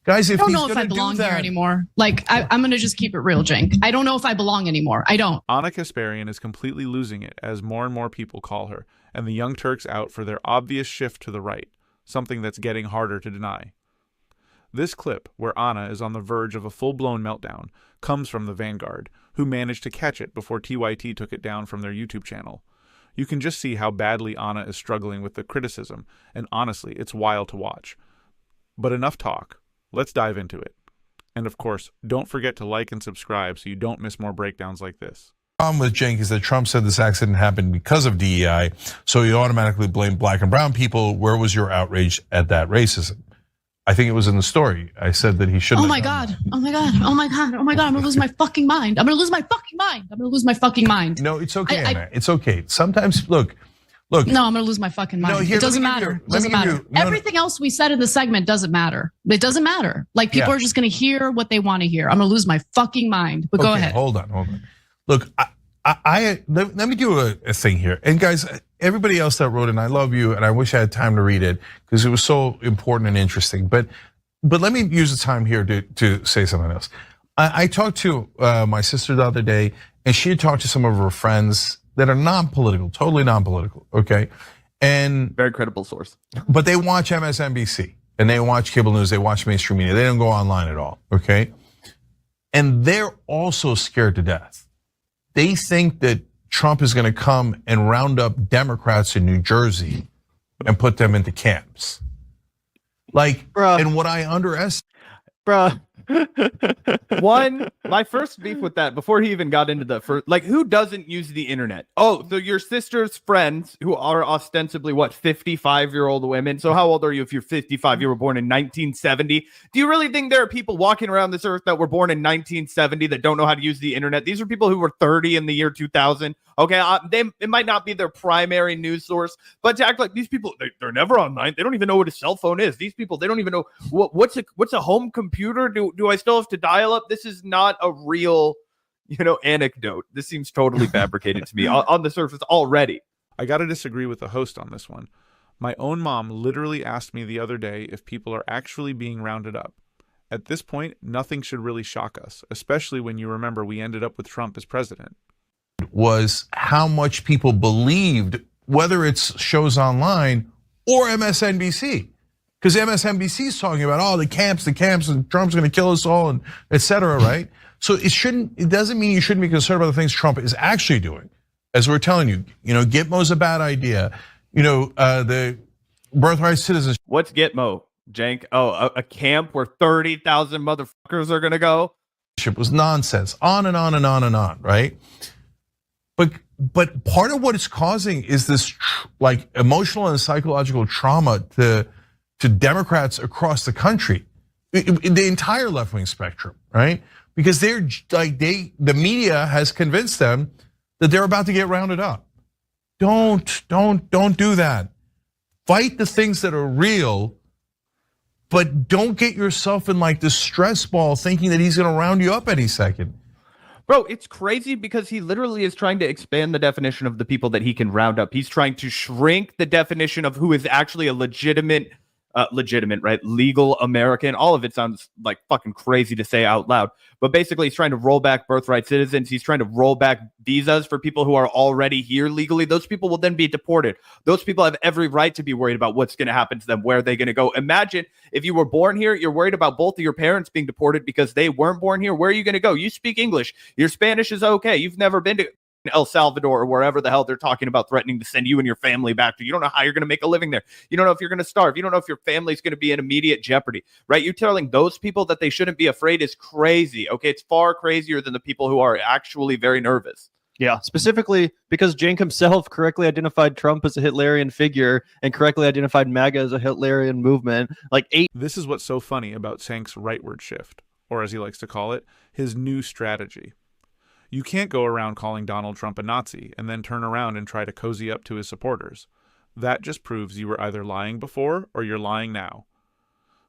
Guys, if I don't he's know if I gonna do belong that here anymore. Like, I'm going to just keep it real, Cenk. I don't know if I belong anymore. I don't. Ana Kasparian is completely losing it as more and more people call her, and the Young Turks out for their obvious shift to the right, something that's getting harder to deny. This clip, where Ana is on the verge of a full-blown meltdown, comes from the Vanguard, who managed to catch it before TYT took it down from their YouTube channel. You can just see how badly Ana is struggling with the criticism, and honestly, it's wild to watch. But enough talk. Let's dive into it. And of course, don't forget to like and subscribe so you don't miss more breakdowns like this. The problem with Cenk is that Trump said this accident happened because of DEI, so he automatically blamed black and brown people. Where was your outrage at that racism? I think it was in the story. I said that he shouldn't. Oh my God. Oh my God. Oh my God. Oh my God. I'm gonna lose my fucking mind. I'm gonna lose my fucking mind. I'm gonna lose my fucking mind. No, it's okay, Anna. It's okay. Sometimes, look. No, I'm gonna lose my fucking mind. No, here, it doesn't matter. Doesn't matter. Everything else we said in the segment doesn't matter. It doesn't matter. Like, people are just gonna hear what they want to hear. I'm gonna lose my fucking mind. But go ahead. Hold on. Look, let me do a thing here. And guys, everybody else that wrote in, I love you, and I wish I had time to read it because it was so important and interesting. But let me use the time here to say something else. I talked to my sister the other day, and she had talked to some of her friends that are non-political, totally non-political, okay? And very credible source. But they watch MSNBC and they watch cable news, they watch mainstream media. They don't go online at all, okay? And they're also scared to death. They think that Trump is gonna come and round up Democrats in New Jersey and put them into camps. Like, bruh. And what I underestimate. Bruh. One, my first beef with that before he even got into the first, like, who doesn't use the internet? Oh, so your sister's friends who are ostensibly what, 55-year-old women. So how old are you if you're 55? You were born in 1970. Do you really think there are people walking around this earth that were born in 1970 that don't know how to use the internet? These are people who were 30 in the year 2000. Okay, it might not be their primary news source, but to act like these people, they're never online. They don't even know what a cell phone is. These people, they don't even know what's a home computer. Do I still have to dial up? This is not a real, anecdote. This seems totally fabricated to me on the surface already. I gotta disagree with the host on this one. My own mom literally asked me the other day if people are actually being rounded up. At this point, nothing should really shock us, especially when you remember we ended up with Trump as president. Was how much people believed, whether it's shows online or MSNBC. Because MSNBC is talking about, the camps, and Trump's gonna kill us all, and et cetera, right? So it doesn't mean you shouldn't be concerned about the things Trump is actually doing. As we're telling you, Gitmo's a bad idea. The birthright citizens. What's Gitmo, Cenk? Oh, a camp where 30,000 motherfuckers are gonna go? It was nonsense, on and on and on and on, right? But part of what it's causing is this like emotional and psychological trauma to Democrats across the country, the entire left-wing spectrum, right? Because they're like the media has convinced them that they're about to get rounded up. Don't do that. Fight the things that are real, but don't get yourself in like this stress ball thinking that he's gonna round you up any second. Bro, it's crazy because he literally is trying to expand the definition of the people that he can round up. He's trying to shrink the definition of who is actually a legitimate, right? Legal American. All of it sounds like fucking crazy to say out loud. But basically, he's trying to roll back birthright citizens. He's trying to roll back visas for people who are already here legally. Those people will then be deported. Those people have every right to be worried about what's going to happen to them, where they're going to go. Imagine if you were born here, you're worried about both of your parents being deported because they weren't born here. Where are you going to go? You speak English. Your Spanish is okay. You've never been to El Salvador or wherever the hell they're talking about threatening to send you and your family back to. You don't know how you're going to make a living there. You don't know if you're going to starve. You don't know if your family's going to be in immediate jeopardy, right? You telling those people that they shouldn't be afraid is crazy. Okay, it's far crazier than the people who are actually very nervous. Yeah, specifically because Cenk himself correctly identified Trump as a Hitlerian figure and correctly identified MAGA as a Hitlerian movement. This is what's so funny about Cenk's rightward shift, or as he likes to call it, his new strategy. You can't go around calling Donald Trump a Nazi and then turn around and try to cozy up to his supporters. That just proves you were either lying before or you're lying now.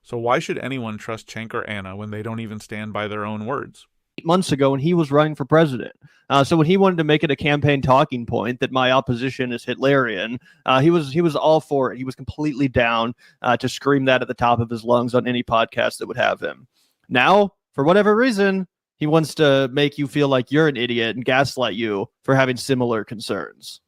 So why should anyone trust Cenk or Ana when they don't even stand by their own words? months ago when he was running for president. So when he wanted to make it a campaign talking point that my opposition is Hitlerian, he was all for it. He was completely down to scream that at the top of his lungs on any podcast that would have him. Now, for whatever reason, he wants to make you feel like you're an idiot and gaslight you for having similar concerns.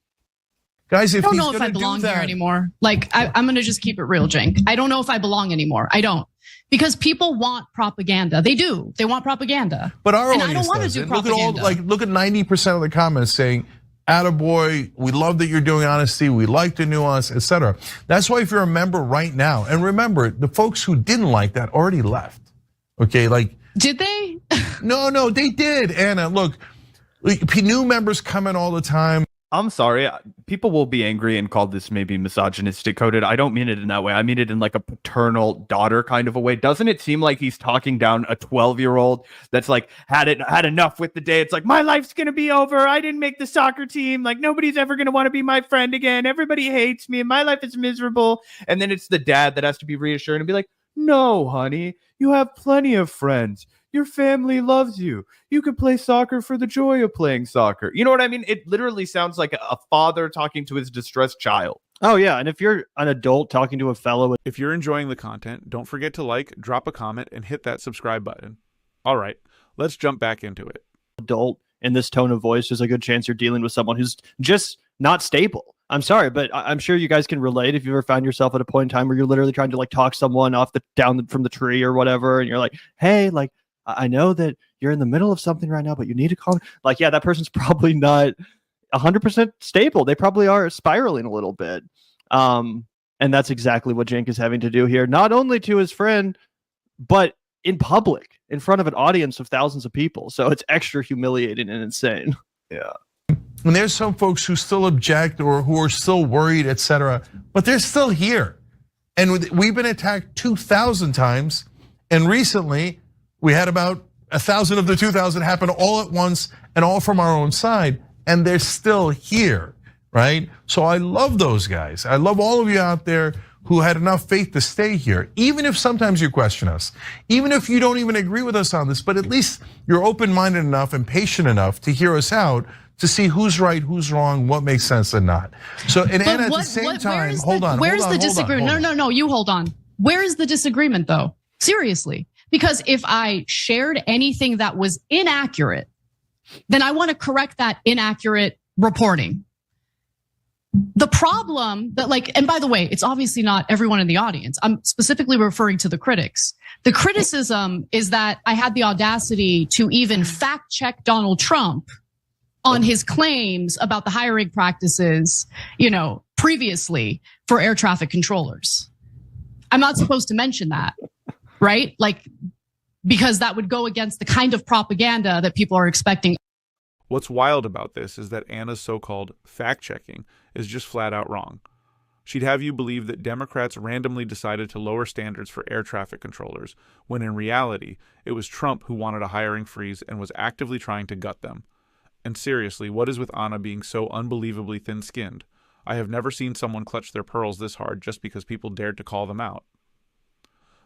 Guys, if I don't he's know if I gonna do belong that, here anymore. Like, I'm going to just keep it real, Cenk. I don't know if I belong anymore. I don't. Because people want propaganda. They do. They want propaganda. But our and audience I don't want to doesn't. do propaganda. Look at 90% of the comments saying, "Attaboy, we love that you're doing honesty. We like the nuance, etc." That's why if you're a member right now, and remember, the folks who didn't like that already left. Okay, like did they? No, they did. Anna, look, new members come in all the time. I'm sorry. People will be angry and call this maybe misogynistic coded. I don't mean it in that way. I mean it in like a paternal daughter kind of a way. Doesn't it seem like he's talking down a 12-year-old that's like had enough with the day? It's like, my life's going to be over. I didn't make the soccer team. Like, nobody's ever going to want to be my friend again. Everybody hates me and my life is miserable. And then it's the dad that has to be reassured and be like, no, honey, you have plenty of friends. Your family loves you. You can play soccer for the joy of playing soccer. You know what I mean? It literally sounds like a father talking to his distressed child. Oh, yeah. And if you're an adult talking to a fellow. If you're enjoying the content, don't forget to like, drop a comment, and hit that subscribe button. All right, let's jump back into it. Adult in this tone of voice, there's a good chance you're dealing with someone who's just not stable. I'm sorry, but I'm sure you guys can relate if you ever found yourself at a point in time where you're literally trying to like talk someone down from the tree or whatever. And you're like, hey, like, I know that you're in the middle of something right now, but you need to calm. Like, yeah, that person's probably not 100% stable. They probably are spiraling a little bit. And that's exactly what Cenk is having to do here, not only to his friend, but in public, in front of an audience of thousands of people. So it's extra humiliating and insane. Yeah. And there's some folks who still object or who are still worried, etc., but they're still here. And we've been attacked 2,000 times, and recently we had about 1,000 of the 2,000 happen all at once and all from our own side, and they're still here, right? So I love those guys. I love all of you out there who had enough faith to stay here, even if sometimes you question us, even if you don't even agree with us on this, but at least you're open-minded enough and patient enough to hear us out to see who's right, who's wrong, what makes sense and not. So, and Anna, at the same time, hold on. Where's the disagreement? No, you hold on. Where is the disagreement though? Seriously. Because if I shared anything that was inaccurate, then I want to correct that inaccurate reporting. The problem that and by the way, it's obviously not everyone in the audience. I'm specifically referring to the critics. The criticism is that I had the audacity to even fact check Donald Trump on his claims about the hiring practices, previously for air traffic controllers. I'm not supposed to mention that. Right? Because that would go against the kind of propaganda that people are expecting. What's wild about this is that Anna's so-called fact-checking is just flat out wrong. She'd have you believe that Democrats randomly decided to lower standards for air traffic controllers, when in reality, it was Trump who wanted a hiring freeze and was actively trying to gut them. And seriously, what is with Anna being so unbelievably thin-skinned? I have never seen someone clutch their pearls this hard just because people dared to call them out.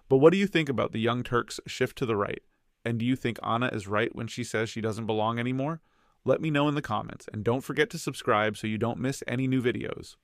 But what do you think about the Young Turks' shift to the right? And do you think Anna is right when she says she doesn't belong anymore? Let me know in the comments, and don't forget to subscribe so you don't miss any new videos.